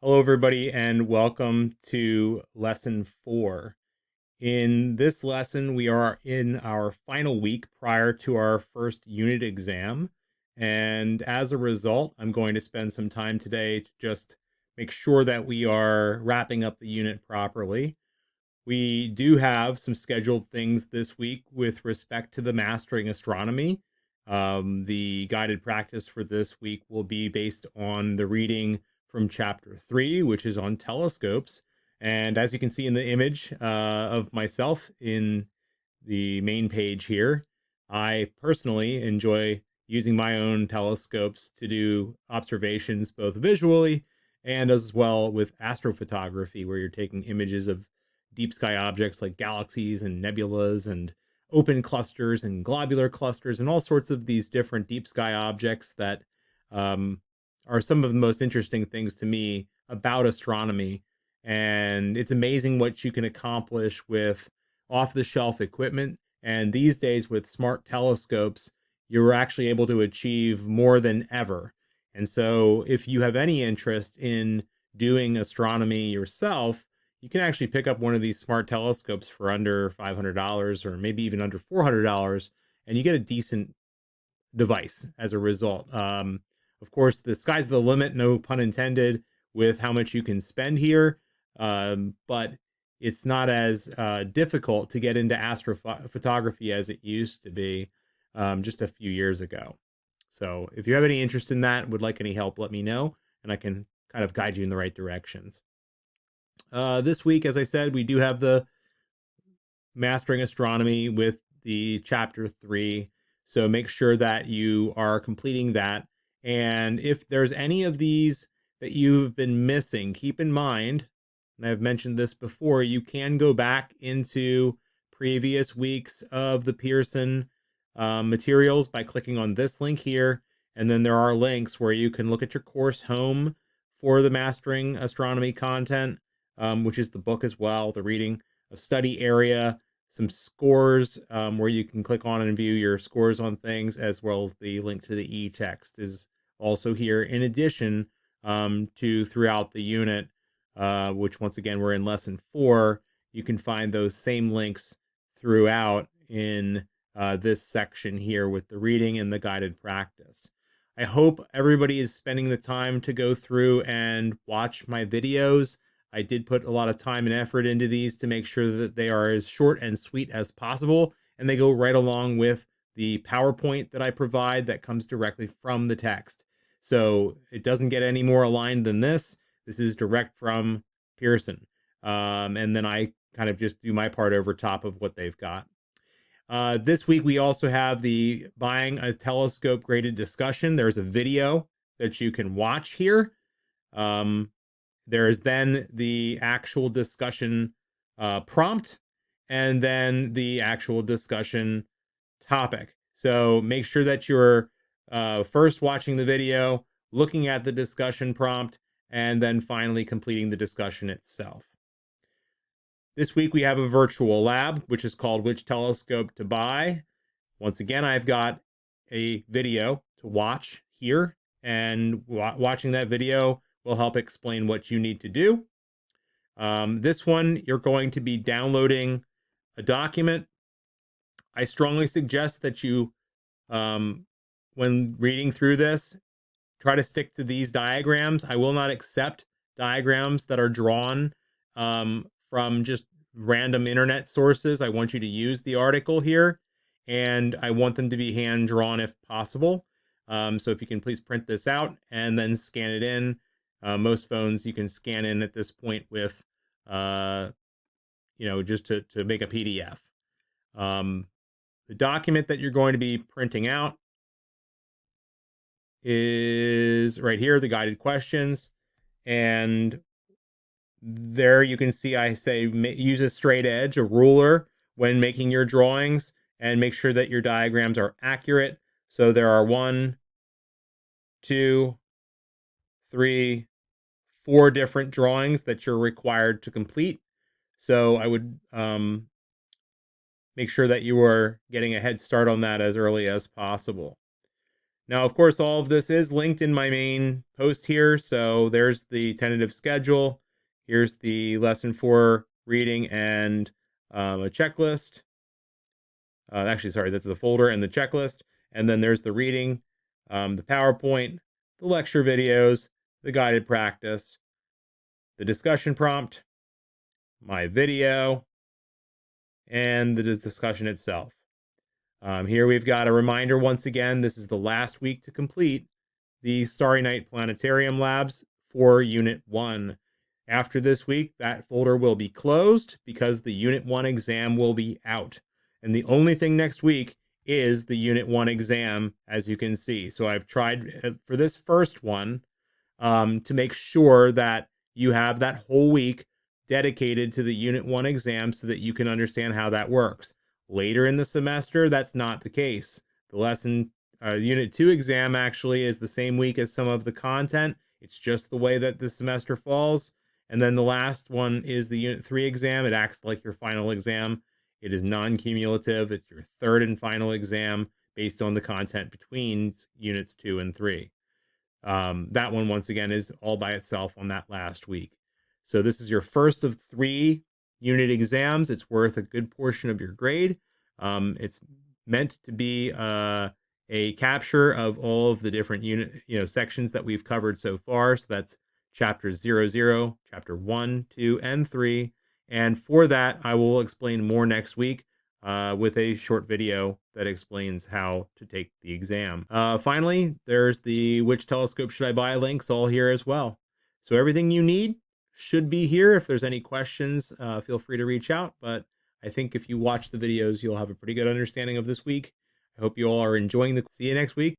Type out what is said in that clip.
Hello, everybody, and welcome to lesson 4. In this lesson, we are in our final week prior to our first unit exam. And as a result, I'm going to spend some time today to just make sure that we are wrapping up the unit properly. We do have some scheduled things this week with respect to the Mastering Astronomy. The guided practice for this week will be based on the reading from chapter 3, which is on telescopes. And as you can see in the image of myself in the main page here, I personally enjoy using my own telescopes to do observations both visually and as well with astrophotography, where you're taking images of deep sky objects like galaxies and nebulas and open clusters and globular clusters and all sorts of these different deep sky objects that um, are some of the most interesting things to me about astronomy. And it's amazing what you can accomplish with off the shelf equipment. And these days, with smart telescopes, you're actually able to achieve more than ever. And so, if you have any interest in doing astronomy yourself, you can actually pick up one of these smart telescopes for under $500 or maybe even under $400, and you get a decent device as a result. Of course, the sky's the limit, no pun intended, with how much you can spend here. But it's not as difficult to get into astrophotography as it used to be just a few years ago. So if you have any interest in that, would like any help, let me know, and I can kind of guide you in the right directions. This week, as I said, we do have the Mastering Astronomy with the chapter 3. So make sure that you are completing that. And if there's any of these that you've been missing, keep in mind, and I've mentioned this before, you can go back into previous weeks of the Pearson materials by clicking on this link here. And then there are links where you can look at your course home for the Mastering Astronomy content, which is the book as well, the reading, a study area, some scores where you can click on and view your scores on things, as well as the link to the e-text is also here, in addition to throughout the unit, which once again, we're in lesson 4. You can find those same links throughout in this section here with the reading and the guided practice. I hope everybody is spending the time to go through and watch my videos. I did put a lot of time and effort into these to make sure that they are as short and sweet as possible, and they go right along with the PowerPoint that I provide that comes directly from the text. So it doesn't get any more aligned than this. This is direct from Pearson. And then I kind of just do my part over top of what they've got. This week, we also have the buying a telescope graded discussion. There's a video that you can watch here. Um, there is then the actual discussion prompt, and then the actual discussion topic. So make sure that you're first watching the video, looking at the discussion prompt, and then finally completing the discussion itself. This week we have a virtual lab, which is called Which Telescope to Buy. Once again, I've got a video to watch here, and watching that video will help explain what you need to do. This one, you're going to be downloading a document. I strongly suggest that you, when reading through this, try to stick to these diagrams. I will not accept diagrams that are drawn from just random internet sources. I want you to use the article here, and I want them to be hand drawn if possible. So if you can please print this out and then scan it in. Most phones you can scan in at this point with, just to make a PDF. Um, the document that you're going to be printing out is right here, the guided questions. And there you can see I say use a straight edge, a ruler, when making your drawings, and make sure that your diagrams are accurate. So there are 1, 2, 3, 4 different drawings that you're required to complete. So I would make sure that you are getting a head start on that as early as possible. Now, of course, all of this is linked in my main post here. So there's the tentative schedule. Here's the lesson 4 reading and a checklist. Actually, sorry, that's the folder and the checklist. And then there's the reading, the PowerPoint, the lecture videos, the guided practice, the discussion prompt, my video, and the discussion itself. Here we've got a reminder once again, this is the last week to complete the Starry Night Planetarium Labs for Unit 1. After this week, that folder will be closed because the Unit 1 exam will be out. And the only thing next week is the Unit 1 exam, as you can see. So I've tried for this first one to make sure that you have that whole week dedicated to the Unit 1 exam so that you can understand how that works. Later in the semester, that's not the case. The Unit 2 exam actually is the same week as some of the content. It's just the way that the semester falls. And then the last one is the Unit 3 exam. It acts like your final exam. It is non-cumulative. It's your third and final exam based on the content between Units 2 and 3. That one, once again, is all by itself on that last week. So this is your first of 3 unit exams. It's worth a good portion of your grade. It's meant to be a capture of all of the different sections that we've covered so far. So that's chapters 00, chapter 1, 2, and 3. And for that, I will explain more next week with a short video that explains how to take the exam. Finally, there's the which telescope should I buy links all here as well. So everything you need should be here. If there's any questions, feel free to reach out. But I think if you watch the videos, you'll have a pretty good understanding of this week. I hope you all are enjoying see you next week.